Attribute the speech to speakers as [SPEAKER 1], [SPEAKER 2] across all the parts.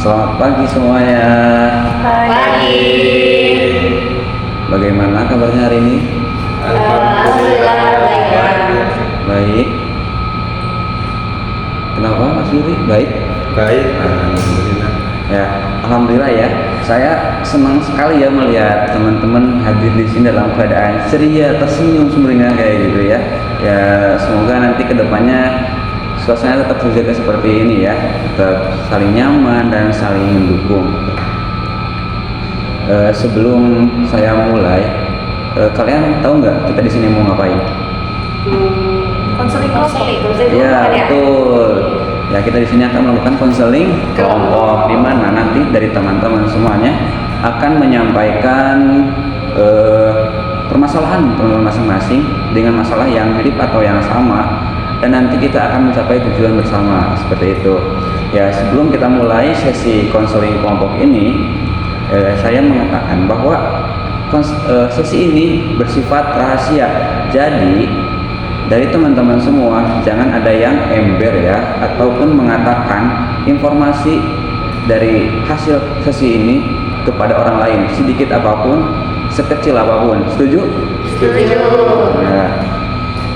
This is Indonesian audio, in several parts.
[SPEAKER 1] Selamat pagi semuanya.
[SPEAKER 2] Pagi.
[SPEAKER 1] Bagaimana kabarnya hari ini?
[SPEAKER 2] Alhamdulillah baik.
[SPEAKER 1] Baik. Kenapa Mas Yuri? Baik.
[SPEAKER 3] Baik, alhamdulillah.
[SPEAKER 1] Ya, alhamdulillah ya. Saya senang sekali ya melihat teman-teman hadir di sini dalam keadaan ceria, tersenyum sumringah kayak gitu ya. Ya, semoga nanti kedepannya suasana tetap terjaga seperti ini ya, tetap saling nyaman dan saling mendukung. Sebelum saya mulai, kalian tahu nggak kita di sini mau ngapain?
[SPEAKER 2] Konseling.
[SPEAKER 1] Ya betul. Ya kita di sini akan melakukan konseling kelompok, di mana nanti dari teman-teman semuanya akan menyampaikan permasalahan teman-teman masing-masing dengan masalah yang mirip atau yang sama, dan nanti kita akan mencapai tujuan bersama seperti itu. Ya sebelum kita mulai sesi konseling kelompok ini, saya mengatakan bahwa sesi ini bersifat rahasia. Jadi dari teman-teman semua jangan ada yang ember ya, ataupun mengatakan informasi dari hasil sesi ini kepada orang lain, sedikit apapun, sekecil apapun. Setuju?
[SPEAKER 2] Setuju.
[SPEAKER 1] Ya,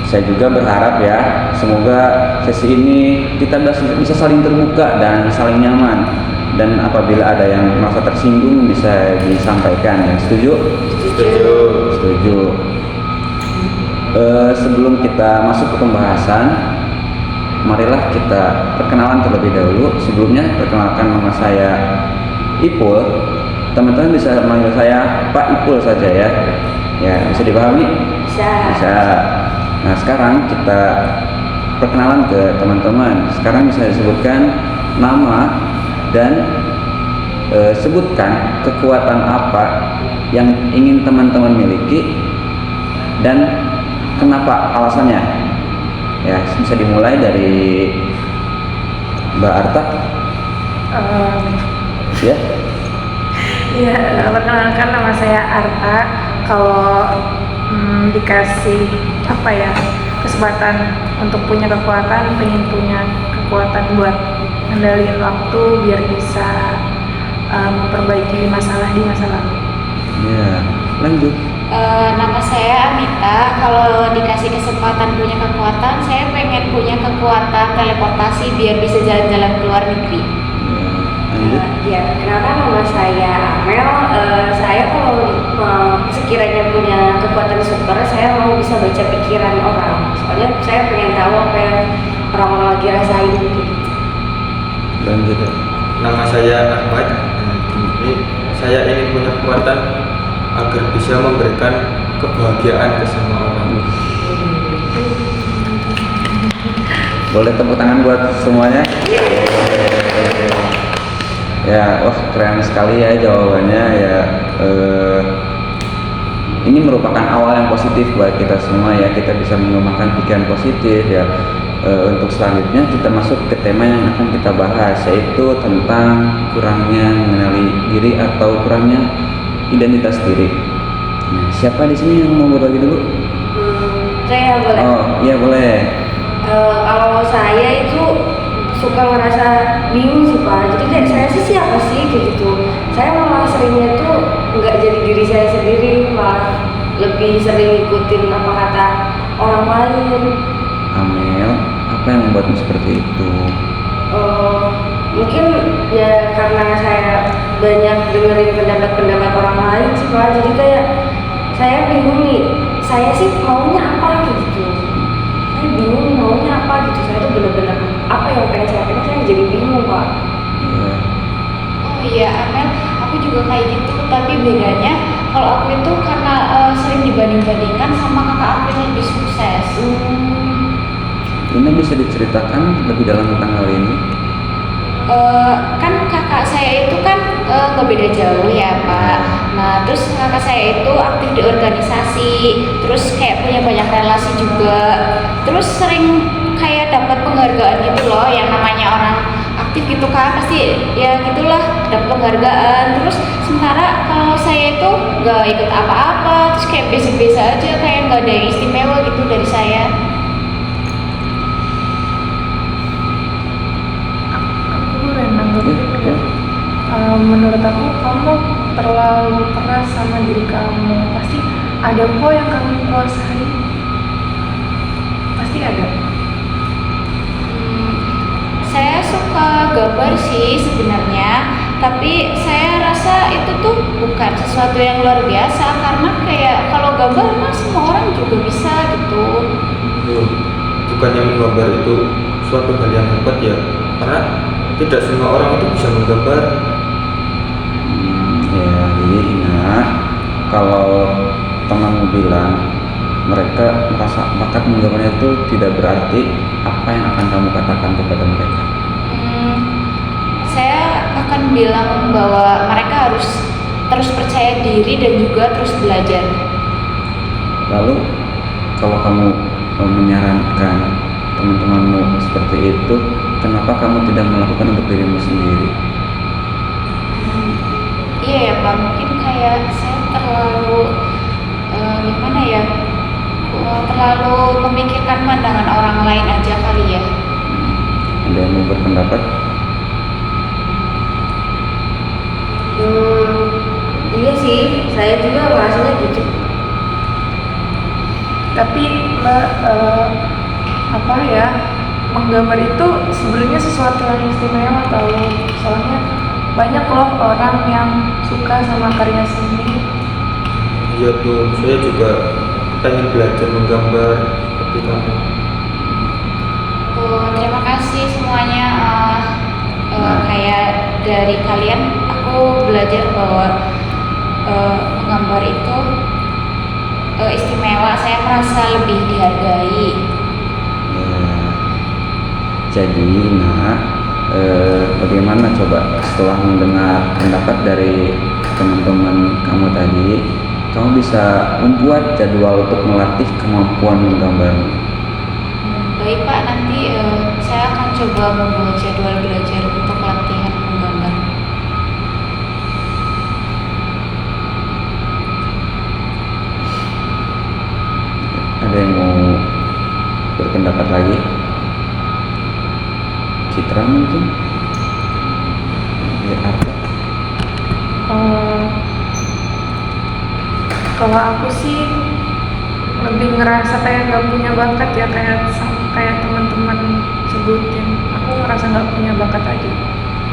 [SPEAKER 1] saya juga berharap ya, semoga sesi ini kita bisa saling terbuka dan saling nyaman, dan apabila ada yang merasa tersinggung bisa disampaikan ya. Setuju?
[SPEAKER 3] Setuju.
[SPEAKER 1] Setuju. Sebelum kita masuk ke pembahasan, marilah kita perkenalan terlebih dahulu. Sebelumnya perkenalkan, nama saya Ipul. Teman-teman bisa manggil saya Pak Ipul saja ya. Ya, bisa dipahami? Bisa. Nah, sekarang kita perkenalan ke teman-teman. Sekarang bisa disebutkan nama dan sebutkan kekuatan apa yang ingin teman-teman miliki dan kenapa alasannya. Ya, bisa dimulai dari Mbak Arta. Ya.
[SPEAKER 2] Iya, perkenalkan nama saya Arta. Kalau dikasih kesempatan untuk punya kekuatan, pengen punya kekuatan buat ngendaliin waktu biar bisa memperbaiki masalah di masa lalu.
[SPEAKER 1] Ya, lanjut.
[SPEAKER 4] Nama saya Amita. Kalau dikasih kesempatan punya kekuatan, saya pengen punya kekuatan teleportasi biar bisa jalan-jalan ke luar negeri.
[SPEAKER 1] Lanjut.
[SPEAKER 5] Ya, kenapa nama saya Amel? Saya kalau sekiranya punya kekuatan super, saya mau bisa baca pikiran orang. Soalnya saya pengen tahu apa yang orang-orang lagi rasain gitu.
[SPEAKER 1] Lanjut.
[SPEAKER 3] Nama saya Ahmad. Ini saya ingin punya kekuatan agar bisa memberikan kebahagiaan ke semua orang.
[SPEAKER 1] Boleh tepuk tangan buat semuanya. Ya, wah keren sekali ya jawabannya ya. Ini merupakan awal yang positif buat kita semua ya. Kita bisa mengembangkan pikiran positif ya. Untuk selanjutnya kita masuk ke tema yang akan kita bahas, yaitu tentang kurangnya mengenali diri atau kurangnya identitas diri. Nah, siapa di sini yang mau berbagi dulu?
[SPEAKER 5] Saya boleh.
[SPEAKER 1] Oh iya boleh.
[SPEAKER 5] Kalau saya itu suka ngerasa bingung sih Pak. Jadi kayak saya sih siapa sih kayak gitu. Saya malah seringnya tuh nggak jadi diri saya sendiri, malah lebih sering ikutin apa kata orang lain.
[SPEAKER 1] Amel, apa yang membuatmu seperti itu?
[SPEAKER 5] Mungkin ya karena saya banyak dengerin pendapat-pendapat orang lain sih Pak. Jadi kayak saya bingung nih, saya sih maunya apa kayak gitu. Saya bingung nih maunya apa gitu. Saya tuh bener-bener apa yang pengen saya jadi bingung Pak.
[SPEAKER 1] Ya.
[SPEAKER 4] Oh iya, Amel, aku juga kayak gitu. Tapi bedanya kalau aku itu karena sering dibanding-bandingkan sama kakak aku yang lebih sukses.
[SPEAKER 1] Ini bisa diceritakan lebih dalam tentang hal ini?
[SPEAKER 4] Kan kakak saya itu kan nggak beda jauh ya Pak. Nah terus kakak saya itu aktif di organisasi, terus kayak punya banyak relasi juga, terus sering kayak dapat penghargaan gitu loh. Yang namanya orang aktif gitu kan pasti ya gitulah dapat penghargaan. Terus sementara kalau saya itu nggak ikut apa-apa, terus kayak biasa-biasa aja, kayak nggak ada yang istimewa gitu dari saya.
[SPEAKER 2] menurut aku kamu terlalu keras sama diri kamu. Pasti ada kok yang kamu kuasai. Pasti ada.
[SPEAKER 4] Saya suka gambar sih sebenarnya, tapi saya rasa itu tuh bukan sesuatu yang luar biasa karena kayak kalau gambar mah semua orang juga bisa gitu.
[SPEAKER 3] Loh, bukannya menggambar itu suatu hal yang hebat ya, karena tidak semua orang itu bisa menggambar.
[SPEAKER 1] Ya, jadi ingat kalau temanmu bilang mereka merasa bakat menggambarnya itu tidak berarti apa yang akan kamu katakan kepada mereka.
[SPEAKER 4] Saya akan bilang bahwa mereka harus terus percaya diri dan juga terus belajar.
[SPEAKER 1] Lalu kalau kamu menyarankan teman-temanmu seperti itu, kenapa kamu tidak melakukan untuk dirimu sendiri?
[SPEAKER 4] Iya ya Pak, mungkin kayak saya terlalu gimana ya, terlalu memikirkan pandangan orang lain aja kali ya.
[SPEAKER 1] Ada yang mau berpendapat?
[SPEAKER 5] Iya sih, saya juga merasanya gitu.
[SPEAKER 2] Tapi Mbak, apa ya, menggambar itu sebenarnya sesuatu yang istimewa tahu. Soalnya banyak loh orang yang suka sama karya seni.
[SPEAKER 3] Iya tuh, saya juga pengen belajar menggambar seperti kamu.
[SPEAKER 4] Terima kasih semuanya. Kayak dari kalian aku belajar bahwa menggambar itu istimewa. Saya merasa lebih dihargai.
[SPEAKER 1] Jadi, bagaimana coba setelah mendengar pendapat dari teman-teman kamu tadi, kamu bisa membuat jadwal untuk melatih kemampuan menggambarmu.
[SPEAKER 4] Baik Pak, nanti saya akan coba membuat jadwal belajar untuk latihan menggambar.
[SPEAKER 1] Ada yang mau berpendapat lagi? Citra mungkin? Ya, apa?
[SPEAKER 2] Kalau aku sih lebih ngerasa kayak nggak punya bakat ya, kayak teman-teman sebutin. Aku ngerasa nggak punya bakat aja.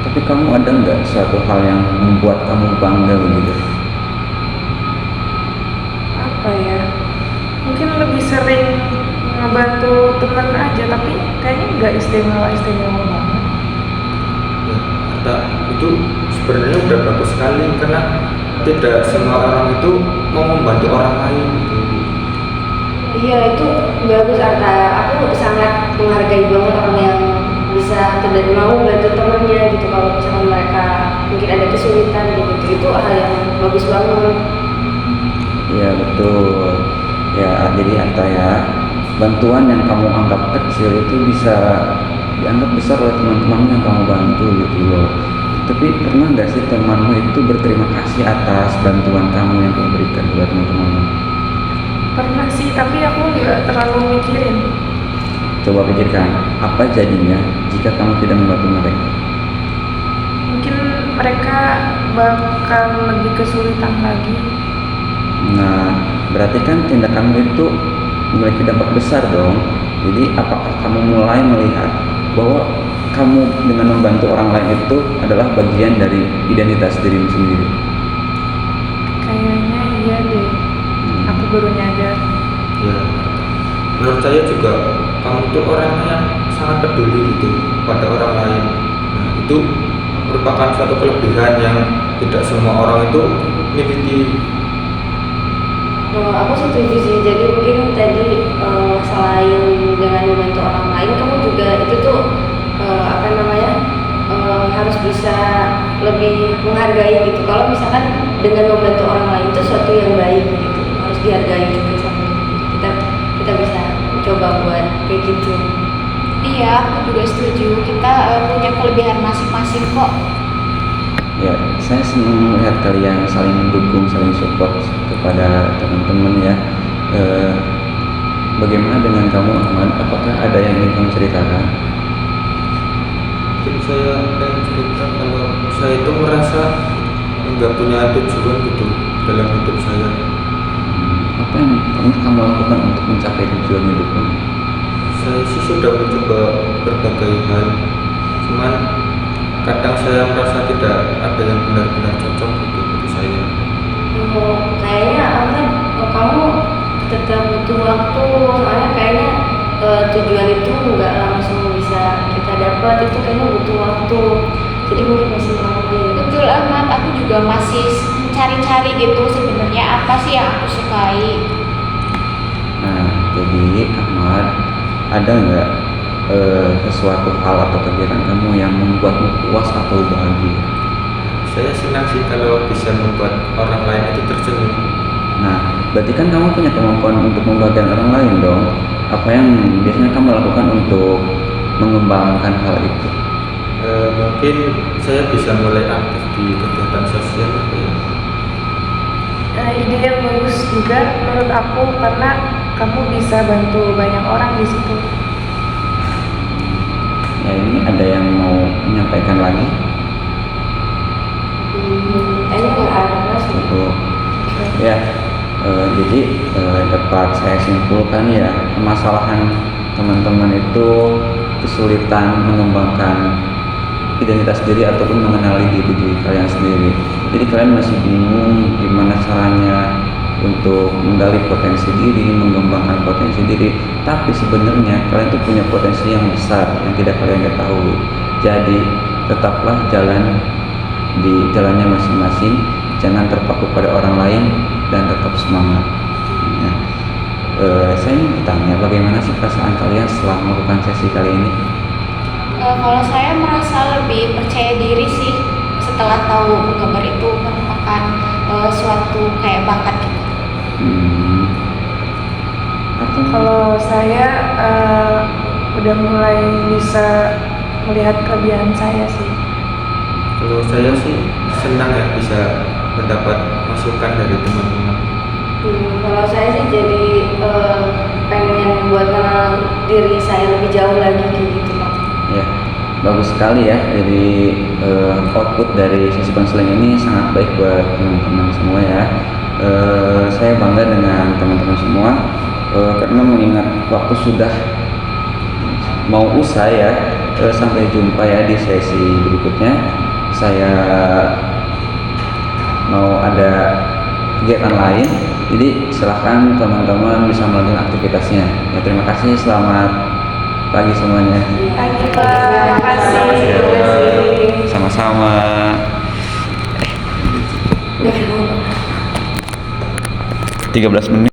[SPEAKER 1] Tapi kamu ada nggak suatu hal yang membuat kamu bangga begitu?
[SPEAKER 2] Apa ya? Mungkin lebih sering ngebantu teman aja, tapi kayaknya nggak istimewa banget.
[SPEAKER 3] Ya, kata itu sebenarnya udah bagus sekali karena tidak semua orang itu mau membantu orang lain gitu.
[SPEAKER 5] Iya, itu bagus Arta. Aku sangat menghargai banget orang yang bisa dan mau bantu temennya gitu. Kalau misalkan mereka mungkin ada kesulitan gitu, itu hal yang bagus banget.
[SPEAKER 1] Iya betul. Ya jadi Anta ya, bantuan yang kamu anggap kecil itu bisa dianggap besar oleh teman-temanmu yang kamu bantu gitu loh. Tapi pernah nggak sih temanmu itu berterima kasih atas bantuan kamu yang kamu berikan buat teman-temanmu?
[SPEAKER 2] Pernah sih, tapi aku nggak terlalu mikirin.
[SPEAKER 1] Coba pikirkan, apa jadinya jika kamu tidak membantu mereka?
[SPEAKER 2] Mungkin mereka bakal lebih kesulitan lagi.
[SPEAKER 1] Nah, berarti kan tindakanmu itu memiliki dampak besar dong. Jadi apakah kamu mulai melihat bahwa kamu dengan membantu orang lain itu adalah bagian dari identitas dirimu sendiri?
[SPEAKER 2] Kayaknya iya deh. Aku baru nyadar.
[SPEAKER 3] Ya, menurut saya juga kamu itu orang yang sangat peduli gitu pada orang lain. Nah, itu merupakan suatu kelebihan yang tidak semua orang itu miliki.
[SPEAKER 5] Aku setuju sih. Jadi mungkin tadi selain dengan membantu orang lain, kamu juga itu tuh harus bisa lebih menghargai gitu. Kalau misalkan dengan membantu orang lain itu suatu yang baik gitu, harus dihargai juga sama kita bisa coba buat kayak gitu.
[SPEAKER 4] Iya, aku juga setuju. Kita punya kelebihan masing-masing kok.
[SPEAKER 1] Ya, saya senang melihat kalian saling mendukung, saling support kepada teman-teman ya. Bagaimana dengan kamu Ahmad? Apakah ada yang ingin kamu ceritakan?
[SPEAKER 3] Mungkin saya pengen cerita kalau saya itu merasa nggak punya tujuan gitu dalam hidup saya.
[SPEAKER 1] Apa yang pernah kamu lakukan untuk mencapai tujuan hidupmu?
[SPEAKER 3] Saya sih sudah mencoba berbagai hal, cuman kadang saya merasa tidak ada yang benar-benar cocok gitu untuk saya.
[SPEAKER 5] Kayaknya Ahmad, kamu tetap butuh waktu, soalnya kayaknya tujuan itu nggak langsung bisa kita dapat, itu kayaknya butuh waktu, jadi mungkin masih lama ya.
[SPEAKER 4] Betul Ahmad, aku juga masih cari-cari gitu sebenarnya apa sih yang aku sukai.
[SPEAKER 1] Nah, jadi Ahmad, ada nggak sesuatu hal atau kegiatan kamu yang membuatmu puas atau bahagia?
[SPEAKER 3] Saya senang sih kalau bisa membuat orang lain itu tersenyum.
[SPEAKER 1] Nah, berarti kan kamu punya kemampuan untuk membahagiakan orang lain dong. Apa yang biasanya kamu lakukan untuk mengembangkan hal itu?
[SPEAKER 3] Mungkin saya bisa mulai aktif di kegiatan sosial apa ya.
[SPEAKER 2] Ide yang bagus juga menurut aku karena kamu bisa bantu banyak orang di situ.
[SPEAKER 1] Ya, ini ada yang mau menyampaikan lagi?
[SPEAKER 5] Kayaknya nggak ada sih.
[SPEAKER 1] Untuk ya, jadi dapat saya simpulkan ya, permasalahan teman-teman itu kesulitan mengembangkan identitas diri ataupun mengenali diri kalian sendiri. Jadi kalian masih bingung gimana caranya untuk menggali potensi diri, mengembangkan potensi diri. Tapi sebenarnya kalian tuh punya potensi yang besar yang tidak kalian ketahui. Jadi tetaplah jalan di jalannya masing-masing, jangan terpaku pada orang lain dan tetap semangat. Nah, saya ingin bertanya, bagaimana sih perasaan kalian setelah melakukan sesi kali ini?
[SPEAKER 4] Kalau saya merasa lebih percaya diri sih setelah tahu menggambar itu merupakan suatu kayak bakat gitu.
[SPEAKER 1] Atau
[SPEAKER 2] Kalau saya udah mulai bisa melihat kelebihan saya sih.
[SPEAKER 3] Kalau saya sih senang ya bisa mendapat masukan dari teman-teman.
[SPEAKER 5] Kalau saya sih jadi pengen buat kenal diri saya lebih jauh lagi kayak gitu Pak.
[SPEAKER 1] ya, bagus sekali ya. Jadi output dari sesi konseling ini sangat baik buat teman-teman semua ya. Saya bangga dengan teman-teman semua karena mengingat waktu sudah mau usai ya. Sampai jumpa ya di sesi berikutnya. Saya mau ada kegiatan lain, jadi silahkan teman-teman bisa melanjutkan aktivitasnya ya. Terima kasih, selamat pagi semuanya.
[SPEAKER 2] Pagi Pak, terima kasih.
[SPEAKER 1] Sama-sama. 13 menit.